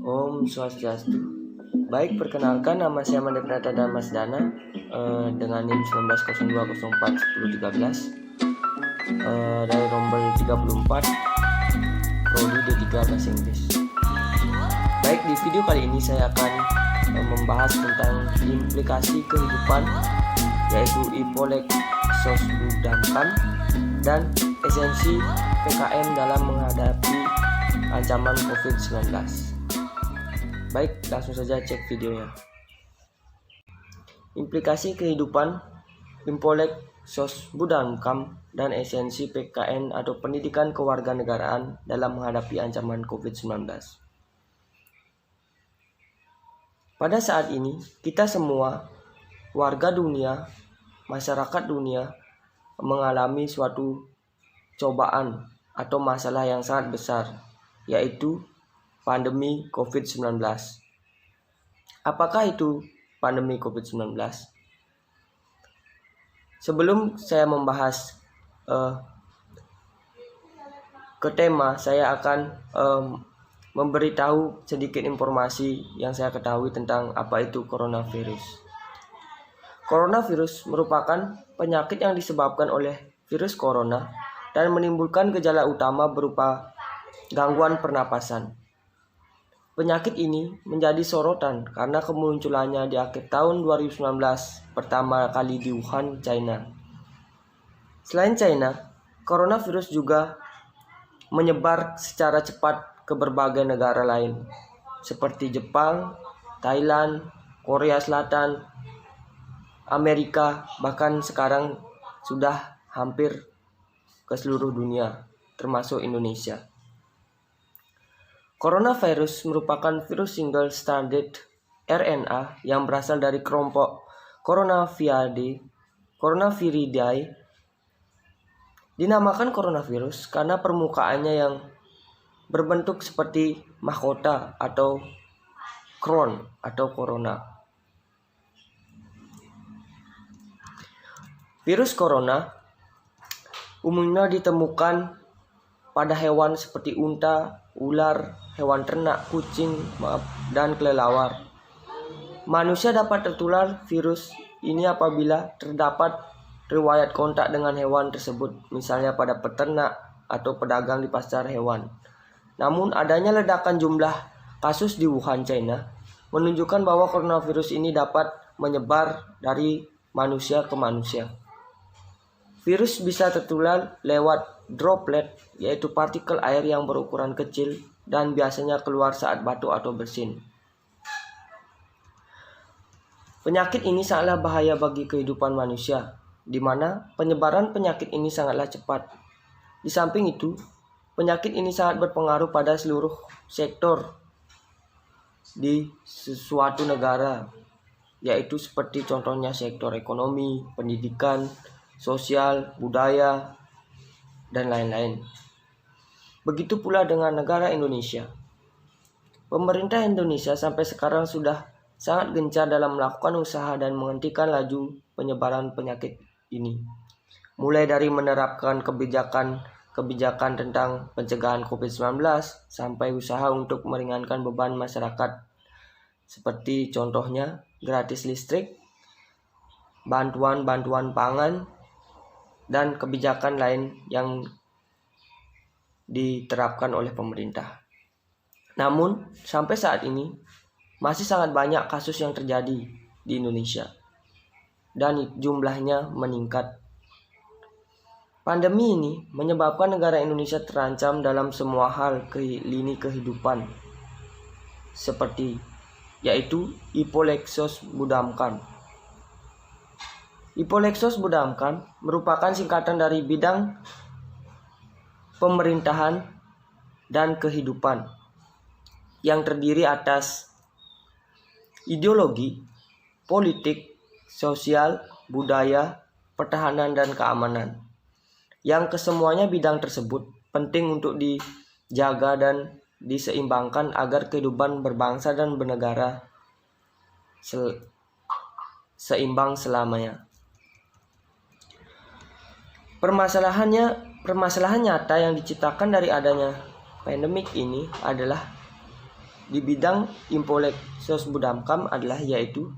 Om Swastiastu. Baik, perkenalkan nama saya Mandepnata Damasdana dengan NIM 1902041013 dari nomor 34 Prodi D3 Bahasa Inggris. Baik, di video kali ini saya akan membahas tentang implikasi kehidupan, yaitu Ipolexosbudamkan dan esensi PKN dalam menghadapi ancaman COVID-19. Baik, langsung saja cek videonya. Implikasi kehidupan, Ipolexosbudamkan dan esensi PKN atau pendidikan kewarganegaraan dalam menghadapi ancaman COVID-19. Pada saat ini, kita semua, warga dunia, masyarakat dunia, mengalami suatu cobaan atau masalah yang sangat besar, yaitu pandemi COVID-19. Apakah itu pandemi COVID-19? Sebelum saya membahas ke tema, saya akan memberitahu sedikit informasi yang saya ketahui tentang apa itu coronavirus. Coronavirus merupakan penyakit yang disebabkan oleh virus corona dan menimbulkan gejala utama berupa gangguan pernapasan. Penyakit ini menjadi sorotan karena kemunculannya di akhir tahun 2019 pertama kali di Wuhan, China. Selain China, coronavirus juga menyebar secara cepat ke berbagai negara lain seperti Jepang, Thailand, Korea Selatan, Amerika, bahkan sekarang sudah hampir ke seluruh dunia, termasuk Indonesia. Coronavirus merupakan virus single-stranded RNA yang berasal dari kelompok Coronaviridae. Dinamakan coronavirus karena permukaannya yang berbentuk seperti mahkota atau crown atau corona. Virus corona umumnya ditemukan pada hewan seperti unta, ular, hewan ternak, kucing, dan kelelawar. Manusia dapat tertular virus ini apabila terdapat riwayat kontak dengan hewan tersebut, misalnya pada peternak atau pedagang di pasar hewan. Namun adanya ledakan jumlah kasus di Wuhan, China, menunjukkan bahwa coronavirus ini dapat menyebar dari manusia ke manusia. Virus bisa tertular lewat droplet, yaitu partikel air yang berukuran kecil dan biasanya keluar saat batuk atau bersin. Penyakit ini sangatlah bahaya bagi kehidupan manusia, di mana penyebaran penyakit ini sangatlah cepat. Di samping itu, penyakit ini sangat berpengaruh pada seluruh sektor di suatu negara, yaitu seperti contohnya sektor ekonomi, pendidikan, sosial, budaya, dan lain-lain. Begitu pula dengan negara Indonesia. Pemerintah Indonesia sampai sekarang sudah sangat gencar dalam melakukan usaha dan menghentikan laju penyebaran penyakit ini. Mulai dari menerapkan kebijakan tentang pencegahan COVID-19 sampai usaha untuk meringankan beban masyarakat, seperti contohnya gratis listrik, bantuan pangan, dan kebijakan lain yang diterapkan oleh pemerintah. Namun, sampai saat ini masih sangat banyak kasus yang terjadi di Indonesia dan jumlahnya meningkat. Pandemi ini menyebabkan negara Indonesia terancam dalam semua hal lini kehidupan, seperti yaitu Ipolexosbudamkan. Ipolexosbudamkan merupakan singkatan dari bidang pemerintahan dan kehidupan yang terdiri atas ideologi, politik, sosial, budaya, pertahanan, dan keamanan. Yang kesemuanya bidang tersebut penting untuk dijaga dan diseimbangkan agar kehidupan berbangsa dan bernegara seimbang selamanya. Permasalahan nyata yang diciptakan dari adanya pandemik ini adalah di bidang Impolek Sosbudamkam adalah yaitu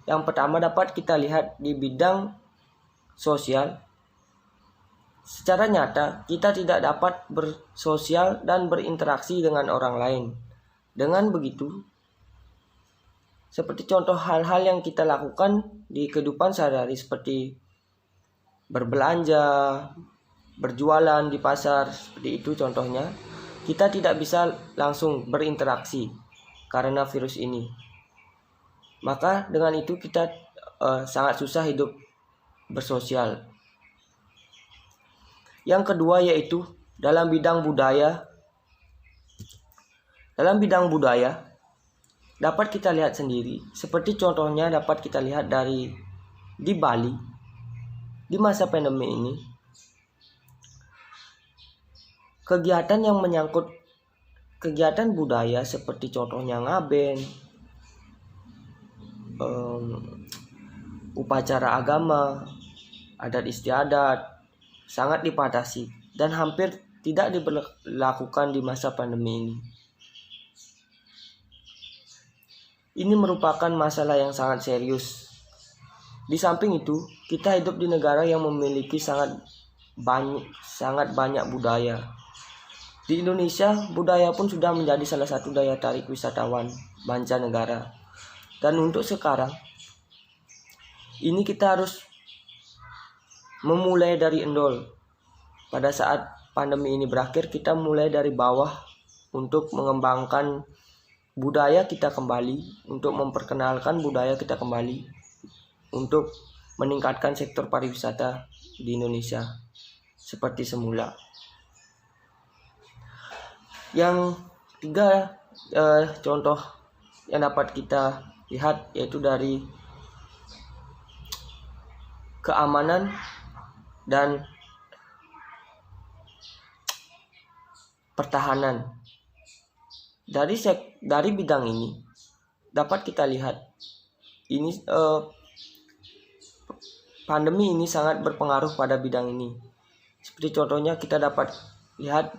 yang pertama dapat kita lihat di bidang sosial. Secara nyata kita tidak dapat bersosial dan berinteraksi dengan orang lain. Dengan begitu, seperti contoh hal-hal yang kita lakukan di kehidupan sehari-hari seperti berbelanja, berjualan di pasar, seperti itu contohnya. Kita tidak bisa langsung berinteraksi karena virus ini. Maka dengan itu kita sangat susah hidup bersosial. Yang kedua yaitu dalam bidang budaya. Dalam bidang budaya dapat kita lihat sendiri, seperti contohnya dapat kita lihat di Bali di masa pandemi ini. Kegiatan yang menyangkut kegiatan budaya seperti contohnya ngaben, upacara agama, adat istiadat sangat dibatasi dan hampir tidak diberlakukan di masa pandemi ini. Ini merupakan masalah yang sangat serius. Di samping itu, kita hidup di negara yang memiliki sangat banyak budaya. Di Indonesia, budaya pun sudah menjadi salah satu daya tarik wisatawan mancanegara. Dan untuk sekarang, ini kita harus memulai dari nol. Pada saat pandemi ini berakhir, kita mulai dari bawah untuk mengembangkan budaya kita kembali, untuk memperkenalkan budaya kita kembali, untuk meningkatkan sektor pariwisata di Indonesia seperti semula. Yang tiga contoh yang dapat kita lihat yaitu dari keamanan dan pertahanan. Dari bidang ini dapat kita lihat ini pandemi ini sangat berpengaruh pada bidang ini. Seperti contohnya kita dapat lihat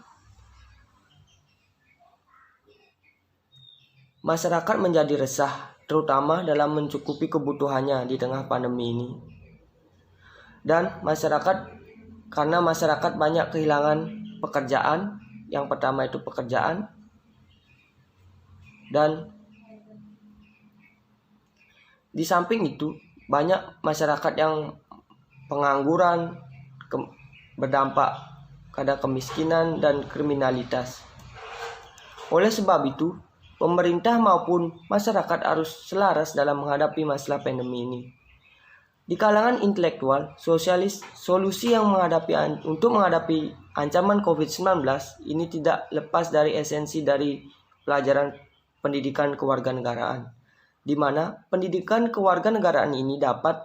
masyarakat menjadi resah, terutama dalam mencukupi kebutuhannya di tengah pandemi ini. Dan karena masyarakat banyak kehilangan pekerjaan, yang pertama itu pekerjaan, dan di samping itu banyak masyarakat yang pengangguran, berdampak pada kemiskinan dan kriminalitas. Oleh sebab itu, pemerintah maupun masyarakat harus selaras dalam menghadapi masalah pandemi ini. Di kalangan intelektual, sosialis, solusi yang untuk menghadapi ancaman COVID-19 ini tidak lepas dari esensi dari pelajaran pendidikan kewarganegaraan, di mana pendidikan kewarganegaraan ini dapat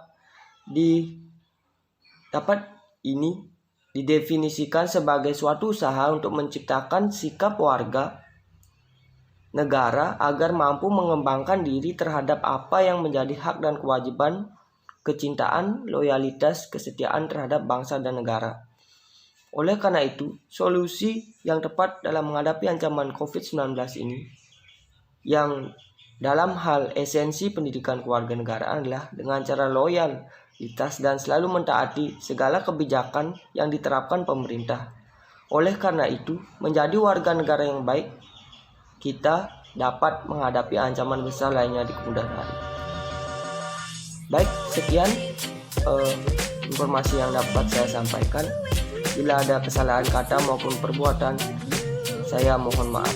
didefinisikan sebagai suatu usaha untuk menciptakan sikap warga negara agar mampu mengembangkan diri terhadap apa yang menjadi hak dan kewajiban, kecintaan, loyalitas, kesetiaan terhadap bangsa dan negara. Oleh karena itu, solusi yang tepat dalam menghadapi ancaman COVID-19 ini, yang dalam hal esensi pendidikan kewarganegaraan adalah dengan cara loyalitas dan selalu mentaati segala kebijakan yang diterapkan pemerintah. Oleh karena itu, menjadi warga negara yang baik, kita dapat menghadapi ancaman besar lainnya di kemudian hari. Baik, sekian informasi yang dapat saya sampaikan. Bila ada kesalahan kata maupun perbuatan, saya mohon maaf.